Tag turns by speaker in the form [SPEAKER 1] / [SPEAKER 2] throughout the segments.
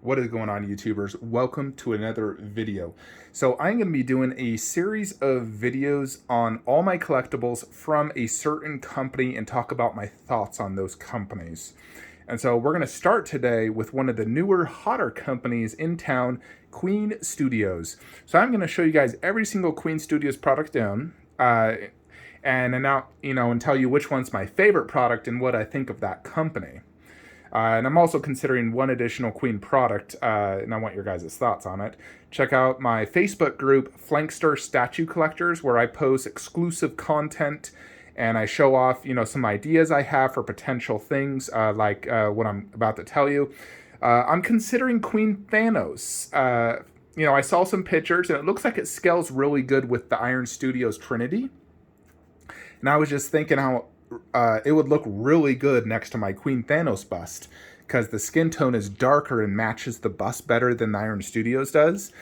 [SPEAKER 1] What is going on, YouTubers? Welcome to another video. So I'm going to be doing a series of videos on all my collectibles from a certain company and talk about my thoughts on those companies. And so we're going to start today with one of the newer, hotter companies in town, Queen Studios. So I'm going to show you guys every single Queen Studios product down, and tell you which one's my favorite product and what I think of that company. And I'm also considering one additional Queen product, and I want your guys' thoughts on it. Check out my Facebook group, Flankster Statue Collectors, where I post exclusive content and I show off, some ideas I have for potential things, like what I'm about to tell you. I'm considering Queen Thanos. I saw some pictures, and it looks like it scales really good with the Iron Studios Trinity. And I was just thinking how it would look really good next to my Queen Thanos bust, because the skin tone is darker and matches the bust better than the Iron Studios does.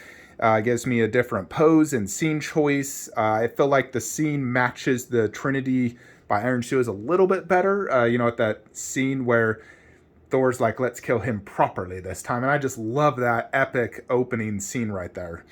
[SPEAKER 1] Gives me a different pose and scene choice. I feel like the scene matches the Trinity by Iron Studios a little bit better. At that scene where Thor's like, let's kill him properly this time. And I just love that epic opening scene right there.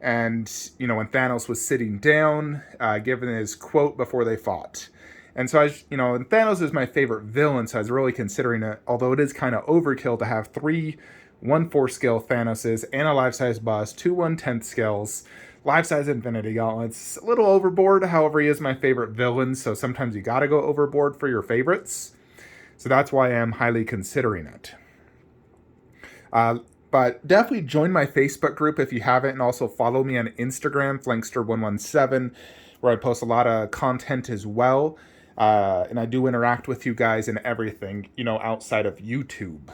[SPEAKER 1] And, when Thanos was sitting down, giving his quote before they fought. And so, and Thanos is my favorite villain, so I was really considering it, although it is kind of overkill to have 3 1/4 scale Thanoses and a life-size bust, 2 1/10 scales, life-size Infinity Gauntlets. A little overboard, however, he is my favorite villain, so sometimes you gotta go overboard for your favorites. So that's why I am highly considering it. But definitely join my Facebook group if you haven't, and also follow me on Instagram, Flankster117, where I post a lot of content as well. And I do interact with you guys and everything, outside of YouTube.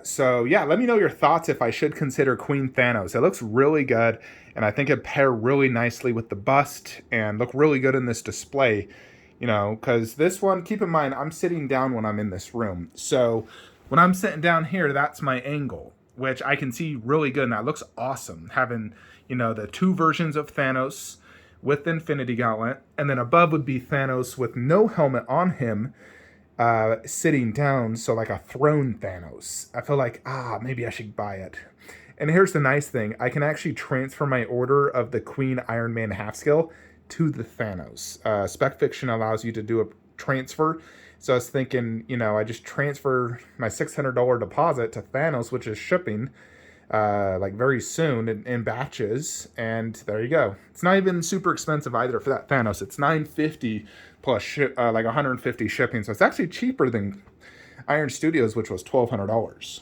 [SPEAKER 1] So yeah, let me know your thoughts if I should consider Queen Thanos. It looks really good, and I think it'd pair really nicely with the bust and look really good in this display, because this one, keep in mind, I'm sitting down when I'm in this room. So when I'm sitting down here, that's my angle, which I can see really good, and that looks awesome. Having, the 2 versions of Thanos with the Infinity Gauntlet, and then above would be Thanos with no helmet on him, sitting down, so like a throne Thanos. I feel like, maybe I should buy it. And here's the nice thing, I can actually transfer my order of the Queen Iron Man half scale to the Thanos. Spec Fiction allows you to do a transfer, so I was thinking, I just transfer my $600 deposit to Thanos, which is shipping, very soon in batches, and there you go. It's not even super expensive either for that Thanos. It's $950 plus $150 shipping, so it's actually cheaper than Iron Studios, which was $1,200.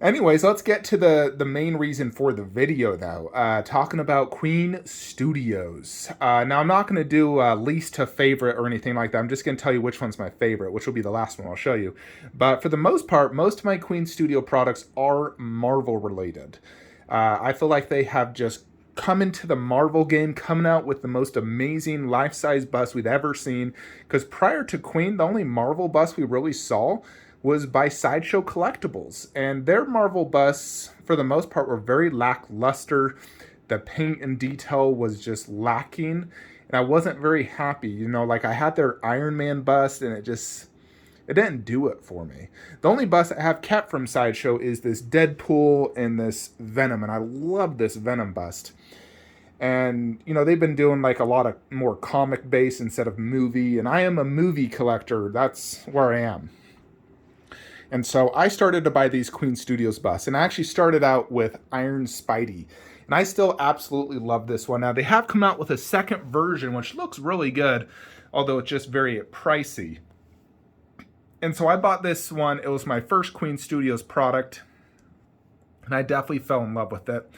[SPEAKER 1] Anyways, let's get to the main reason for the video, though. Talking about Queen Studios. Now, I'm not going to do least to favorite or anything like that. I'm just going to tell you which one's my favorite, which will be the last one I'll show you. But for the most part, most of my Queen Studio products are Marvel-related. I feel like they have just come into the Marvel game, coming out with the most amazing life-size bust we've ever seen. Because prior to Queen, the only Marvel bust we really saw was by Sideshow Collectibles, and their Marvel busts, for the most part, were very lackluster. The paint and detail was just lacking, and I wasn't very happy. I had their Iron Man bust, and it didn't do it for me. The only bust I have kept from Sideshow is this Deadpool and this Venom, and I love this Venom bust. And, they've been doing a lot of more comic based instead of movie, and I am a movie collector. That's where I am. And so I started to buy these Queen Studios busts, and I actually started out with Iron Spidey. And I still absolutely love this one. Now, they have come out with a second version, which looks really good, although it's just very pricey. And so I bought this one. It was my first Queen Studios product, and I definitely fell in love with it.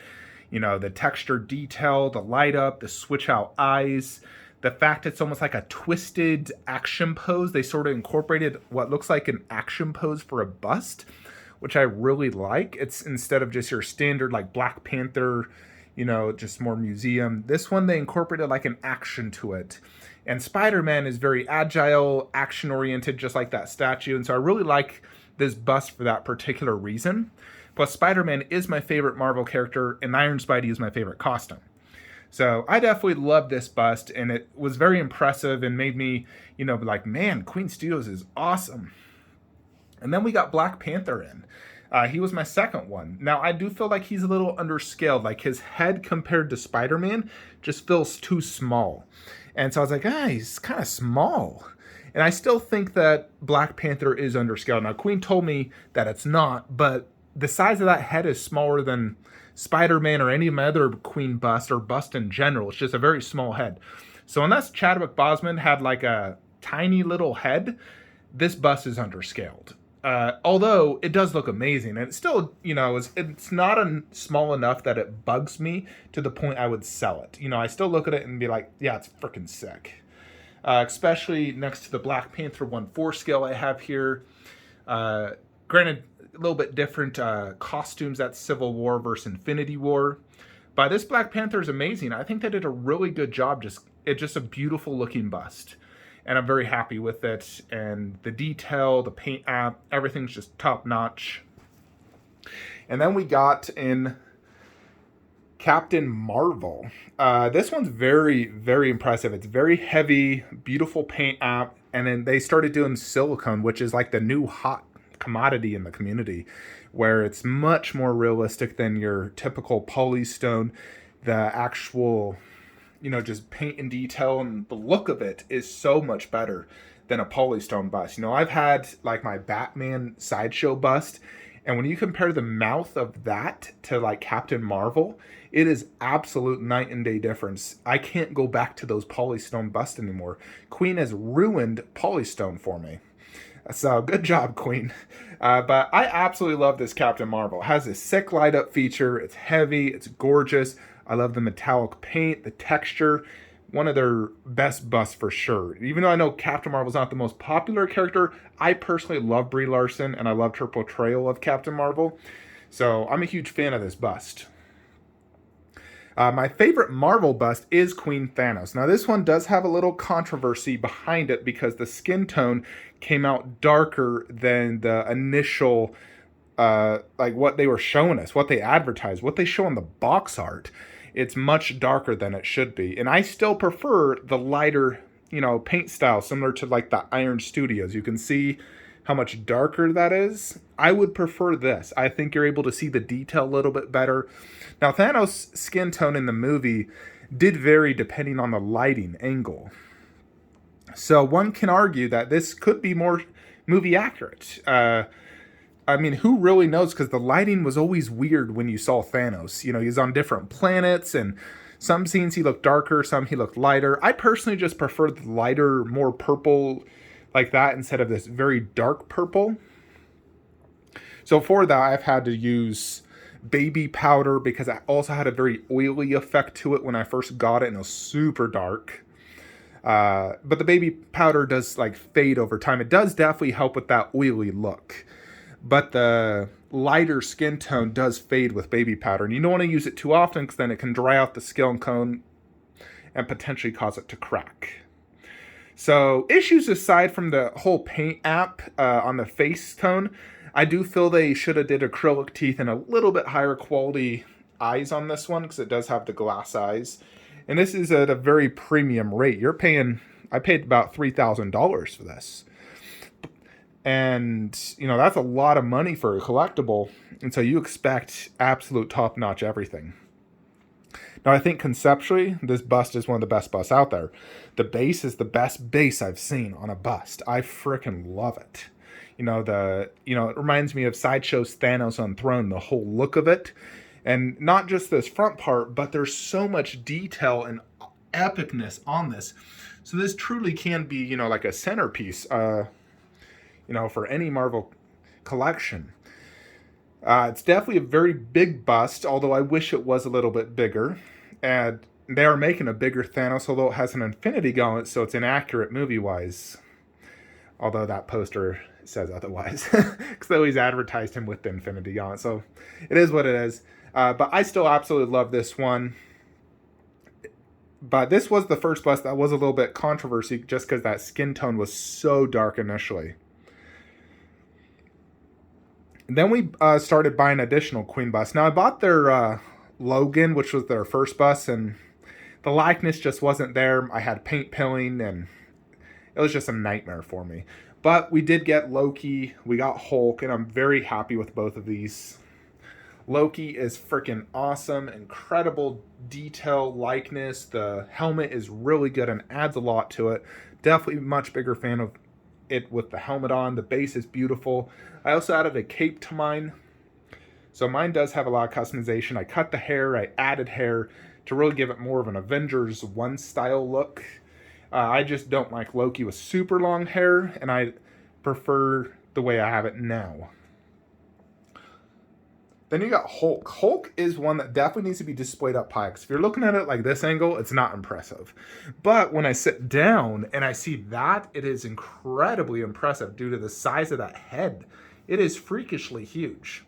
[SPEAKER 1] The texture detail, the light up, the switch out eyes, the fact it's almost like a twisted action pose. They sort of incorporated what looks like an action pose for a bust, which I really like. It's instead of just your standard Black Panther, just more museum. This one, they incorporated an action to it. And Spider-Man is very agile, action-oriented, just like that statue. And so I really like this bust for that particular reason. Plus, Spider-Man is my favorite Marvel character, and Iron Spidey is my favorite costume. So I definitely love this bust, and it was very impressive and made me, be like, man, Queen Studios is awesome. And then we got Black Panther in. He was my second one. Now, I do feel like he's a little underscaled. Like, his head compared to Spider-Man just feels too small. And so I was like, he's kind of small. And I still think that Black Panther is underscaled. Now, Queen told me that it's not, but the size of that head is smaller than Spider-Man or any of my other Queen bust or bust in general. It's just a very small head. So unless Chadwick Boseman had like a tiny little head, this bust is underscaled. Although it does look amazing, and it's still, it's not small enough that it bugs me to the point I would sell it. I still look at it and be like, yeah, it's freaking sick. Especially next to the Black Panther 1/4 scale I have here. Granted, a little bit different costumes at Civil War versus Infinity War. But this Black Panther is amazing. I think they did a really good job. It's just a beautiful looking bust. And I'm very happy with it. And the detail, the paint app, everything's just top notch. And then we got in Captain Marvel. This one's very, very impressive. It's very heavy, beautiful paint app. And then they started doing silicone, which is like the new hot commodity in the community, where it's much more realistic than your typical polystone. The actual, just paint and detail and the look of it is so much better than a polystone bust. I've had like my Batman sideshow bust, and when you compare the mouth of that to like Captain Marvel, it is absolute night and day difference. I can't go back to those polystone busts anymore. Queen has ruined polystone for me. So good job, Queen. But I absolutely love this Captain Marvel. It has a sick light up feature. It's heavy. It's gorgeous. I love the metallic paint, the texture. One of their best busts for sure. Even though I know Captain Marvel's not the most popular character, I personally love Brie Larson and I loved her portrayal of Captain Marvel. So I'm a huge fan of this bust. My favorite Marvel bust is Queen Thanos. Now this one does have a little controversy behind it because the skin tone came out darker than the initial, like what they were showing us, what they advertised, what they show on the box art. It's much darker than it should be. And I still prefer the lighter, paint style, similar to like the Iron Studios. You can see how much darker that is. I would prefer this. I think you're able to see the detail a little bit better. Now, Thanos' skin tone in the movie did vary depending on the lighting angle. So one can argue that this could be more movie accurate. Who really knows? Because the lighting was always weird when you saw Thanos. He's on different planets, and some scenes he looked darker, some he looked lighter. I personally just prefer the lighter, more purple like that instead of this very dark purple. So for that, I've had to use baby powder because I also had a very oily effect to it when I first got it, and it was super dark. But the baby powder does like fade over time. It does definitely help with that oily look. But the lighter skin tone does fade with baby powder. And you don't want to use it too often because then it can dry out the skin cone and potentially cause it to crack. So issues aside from the whole paint app on the face tone, I do feel they should have did acrylic teeth and a little bit higher quality eyes on this one because it does have the glass eyes. And this is at a very premium rate. I paid about $3,000 for this. And, that's a lot of money for a collectible. And so you expect absolute top-notch everything. Now, I think conceptually, this bust is one of the best busts out there. The base is the best base I've seen on a bust. I freaking love it. It reminds me of Sideshow's Thanos on Throne, the whole look of it. And not just this front part, but there's so much detail and epicness on this. So this truly can be, like a centerpiece, for any Marvel collection. It's definitely a very big bust, although I wish it was a little bit bigger. And they are making a bigger Thanos, although it has an infinity gauntlet, so it's inaccurate movie-wise. Although that poster says otherwise. Because they always advertised him with the infinity gauntlet, so it is what it is. But I still absolutely love this one. But this was the first bust that was a little bit controversy just because that skin tone was so dark initially. Then we started buying additional Queen busts. Now, I bought their Logan, which was their first bust, and the likeness just wasn't there. I had paint pilling, and it was just a nightmare for me. But we did get Loki, we got Hulk, and I'm very happy with both of these. Loki is freaking awesome, incredible detail, likeness. The helmet is really good and adds a lot to it. Definitely much bigger fan of it with the helmet on. The base is beautiful. I also added a cape to mine. So mine does have a lot of customization. I cut the hair, I added hair to really give it more of an Avengers 1 style look. I just don't like Loki with super long hair, and I prefer the way I have it now. Then you got Hulk. Hulk is one that definitely needs to be displayed up high, because if you're looking at it like this angle, it's not impressive. But when I sit down and I see that, it is incredibly impressive due to the size of that head. It is freakishly huge.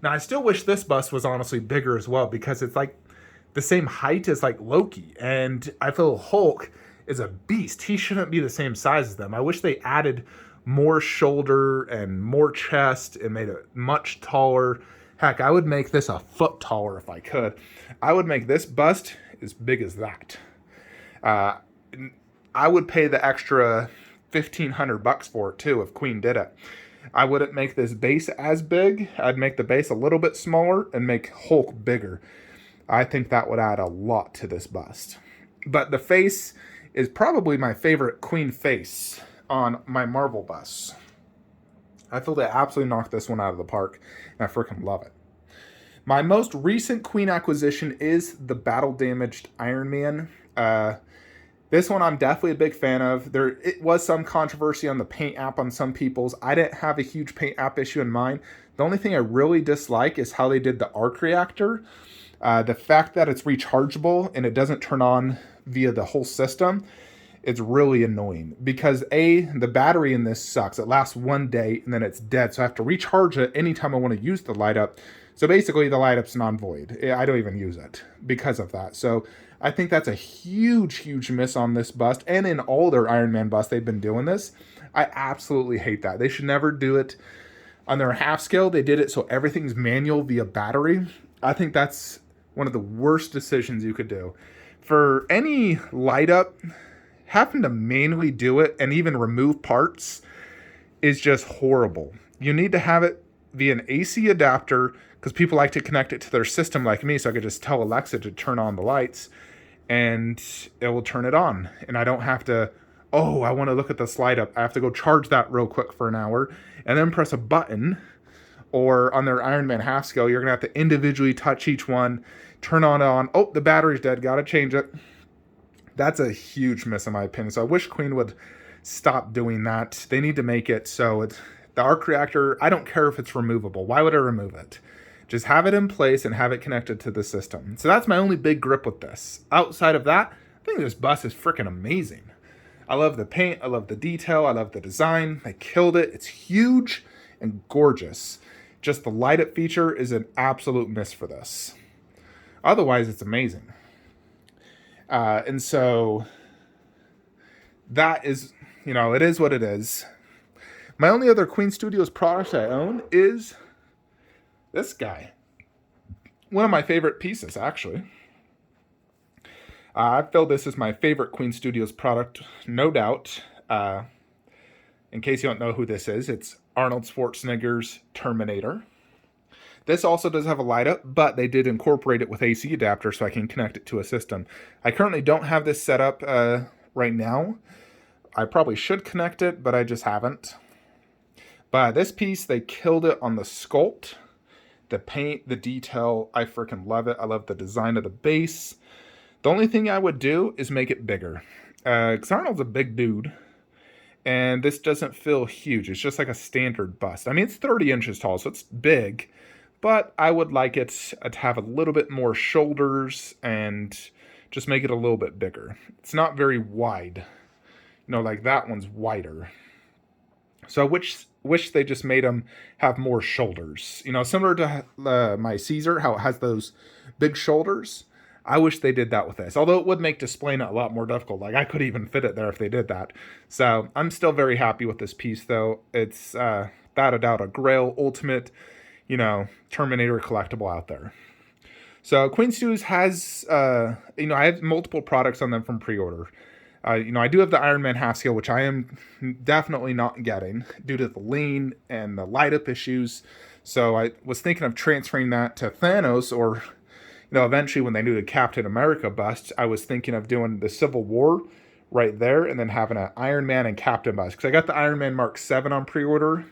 [SPEAKER 1] Now, I still wish this bust was honestly bigger as well, because it's like the same height as like Loki. And I feel Hulk is a beast. He shouldn't be the same size as them. I wish they added more shoulder and more chest and made it much taller. Heck, I would make this a foot taller if I could. I would make this bust as big as that. I would pay the extra $1,500 for it too if Queen did it. I wouldn't make this base as big. I'd make the base a little bit smaller and make Hulk bigger. I think that would add a lot to this bust. But the face is probably my favorite Queen face on my Marvel busts. I feel they absolutely knocked this one out of the park, and I freaking love it. My most recent Queen acquisition is the battle-damaged Iron Man. This one I'm definitely a big fan of. It was some controversy on the paint app on some people's. I didn't have a huge paint app issue in mine. The only thing I really dislike is how they did the arc reactor. The fact that it's rechargeable and it doesn't turn on via the whole system, it's really annoying, because the battery in this sucks. It lasts 1 day and then it's dead, so I have to recharge it anytime I want to use the light up. So basically the light up's non-void. I don't even use it because of that. So I think that's a huge miss on this bust, and in all their Iron Man busts they've been doing this. I absolutely hate that. They should never do it on their half scale. They did it so everything's manual via battery. I think that's one of the worst decisions you could do. For any light up, having to manually do it and even remove parts is just horrible. You need to have it via an AC adapter, because people like to connect it to their system like me, so I could just tell Alexa to turn on the lights and it will turn it on. And I don't have to, I want to look at this light up. I have to go charge that real quick for an hour and then press a button. Or on their Iron Man half scale, you're going to have to individually touch each one, turn on. Oh, the battery's dead. Got to change it. That's a huge miss in my opinion. So I wish Queen would stop doing that. They need to make it so the arc reactor, I don't care if it's removable. Why would I remove it? Just have it in place and have it connected to the system. So that's my only big grip with this. Outside of that, I think this bus is freaking amazing. I love the paint. I love the detail. I love the design. They killed it. It's huge and gorgeous. Just the light up feature is an absolute miss for this. Otherwise, it's amazing. And so that is, it is what it is. My only other Queen Studios products I own is this guy. One of my favorite pieces, actually. I feel this is my favorite Queen Studios product, no doubt. In case you don't know who this is, it's Arnold Schwarzenegger's Terminator. This also does have a light up, but they did incorporate it with AC adapter so I can connect it to a system. I currently don't have this set up right now. I probably should connect it, but I just haven't. But this piece, they killed it on the sculpt, the paint, the detail. I freaking love it. I love the design of the base. The only thing I would do is make it bigger. Because Arnold's a big dude. And this doesn't feel huge. It's just like a standard bust. I mean, it's 30 inches tall, so it's big. But I would like it to have a little bit more shoulders and just make it a little bit bigger. It's not very wide. Like that one's wider. So I wish they just made them have more shoulders. Similar to my Caesar, how it has those big shoulders. I wish they did that with this. Although it would make displaying it a lot more difficult. Like I could even fit it there if they did that. So I'm still very happy with this piece though. It's without a doubt a Grail ultimate, Terminator collectible out there. So Queen Studios has, I have multiple products on them from pre-order. I do have the Iron Man half scale, which I am definitely not getting due to the lean and the light up issues. So I was thinking of transferring that to Thanos, or eventually when they do the Captain America bust, I was thinking of doing the Civil War right there, and then having an Iron Man and Captain bust, because I got the Iron Man Mark 7 on pre-order,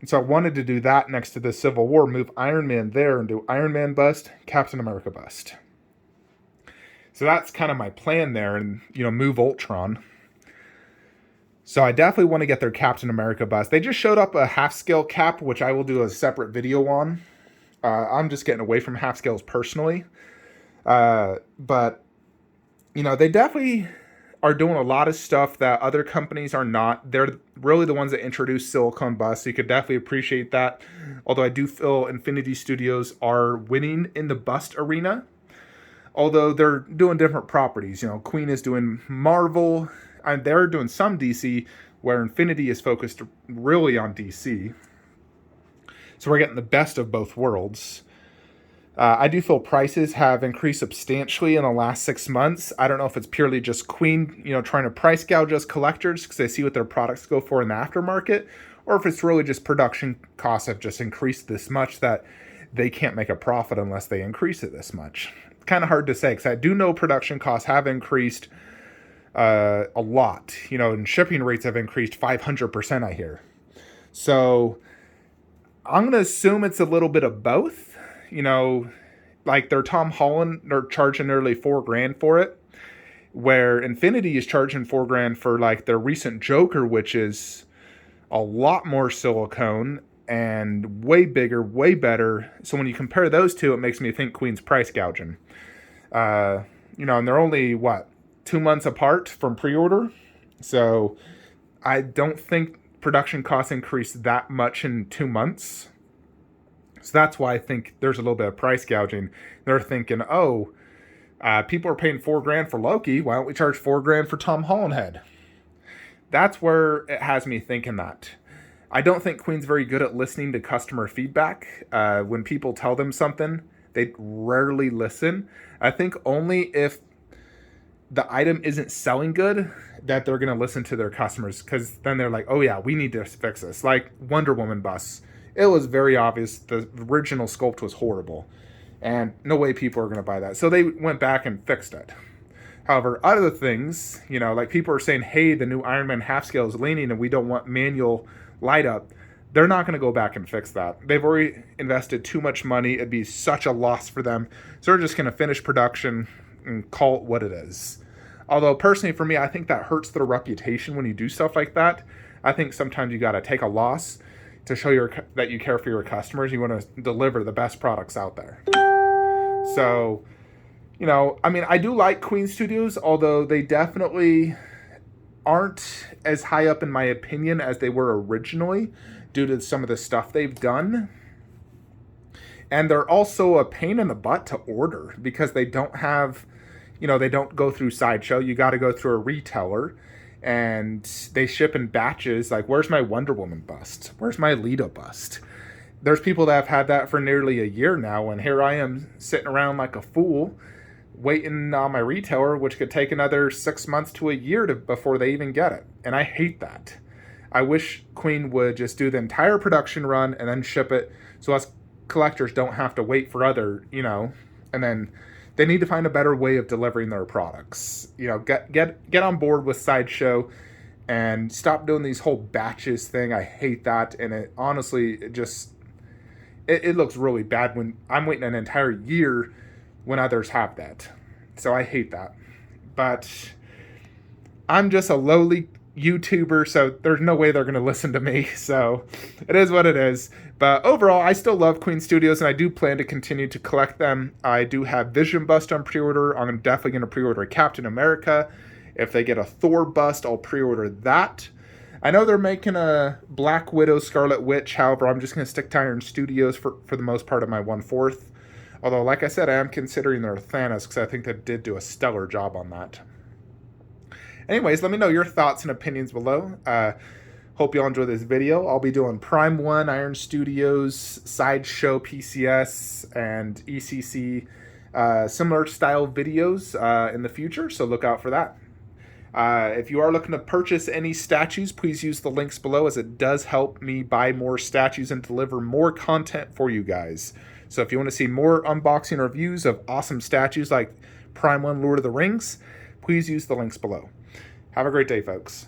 [SPEAKER 1] and so I wanted to do that next to the Civil War, move Iron Man there, and do Iron Man bust, Captain America bust. So that's kind of my plan there, and move Ultron. So I definitely want to get their Captain America bust. They just showed up a half scale cap, which I will do a separate video on. I'm just getting away from half scales personally, but they definitely are doing a lot of stuff that other companies are not. They're really the ones that introduced silicone bust, so you could definitely appreciate that. Although I do feel Infinity Studios are winning in the bust arena, although they're doing different properties. Queen is doing Marvel, and they're doing some DC, where Infinity is focused really on DC. So we're getting the best of both worlds. I do feel prices have increased substantially in the last 6 months. I don't know if it's purely just Queen, trying to price gouge us collectors because they see what their products go for in the aftermarket, or if it's really just production costs have just increased this much that they can't make a profit unless they increase it this much. It's kind of hard to say, because I do know production costs have increased a lot, and shipping rates have increased 500%, I hear. So I'm going to assume it's a little bit of both. Like their Tom Holland, they're charging nearly $4,000 for it, where Infinity is charging $4,000 for like their recent Joker, which is a lot more silicone and way bigger, way better. So when you compare those two, it makes me think Queen's price gouging. And they're only 2 months apart from pre-order, so I don't think production costs increased that much in 2 months. So that's why I think there's a little bit of price gouging. They're thinking, people are paying $4,000 for Loki. Why don't we charge $4,000 for Tom Holland head? That's where it has me thinking that. I don't think Queen's very good at listening to customer feedback. When people tell them something, they rarely listen. I think only if the item isn't selling good that they're going to listen to their customers, because then they're like, oh yeah, we need to fix this. Like Wonder Woman bus. It was very obvious the original sculpt was horrible, and no way people are going to buy that. So they went back and fixed it. However, other things, like people are saying, hey, the new Iron Man half scale is leaning and we don't want manual light up. They're not going to go back and fix that. They've already invested too much money. It'd be such a loss for them. So they're just going to finish production and call it what it is. Although personally for me, I think that hurts their reputation when you do stuff like that. I think sometimes you got to take a loss to show that you care for your customers. You want to deliver the best products out there. So, I do like Queen Studios, although they definitely aren't as high up in my opinion as they were originally due to some of the stuff they've done. And they're also a pain in the butt to order because they don't have, they don't go through Sideshow. You got to go through a retailer. And they ship in batches. Like, where's my Wonder Woman bust? Where's my Lita bust? There's people that have had that for nearly a year now, and here I am sitting around like a fool waiting on my retailer, which could take another 6 months to a year before they even get it. And I hate that. I wish Queen would just do the entire production run and then ship it, so us collectors don't have to wait for other, and then they need to find a better way of delivering their products. Get on board with Sideshow and stop doing these whole batches thing. I hate that, and it honestly it looks really bad when I'm waiting an entire year when others have that. So I hate that. But I'm just a lowly YouTuber, so there's no way they're going to listen to me. So it is what it is. But overall, I still love Queen Studios, and I do plan to continue to collect them. I do have Vision bust on pre-order. I'm definitely going to pre-order Captain America. If they get a Thor bust, I'll pre-order that. I know they're making a Black Widow, Scarlet Witch. However, I'm just going to stick to Iron Studios for the most part of my 1/4. Although, like I said, I am considering their Thanos because I think they did do a stellar job on that. Anyways, let me know your thoughts and opinions below. Hope you all enjoy this video. I'll be doing Prime 1, Iron Studios, Sideshow, PCS, and ECC similar style videos in the future, so look out for that. If you are looking to purchase any statues, please use the links below, as it does help me buy more statues and deliver more content for you guys. So if you want to see more unboxing reviews of awesome statues like Prime 1 Lord of the Rings, please use the links below. Have a great day, folks.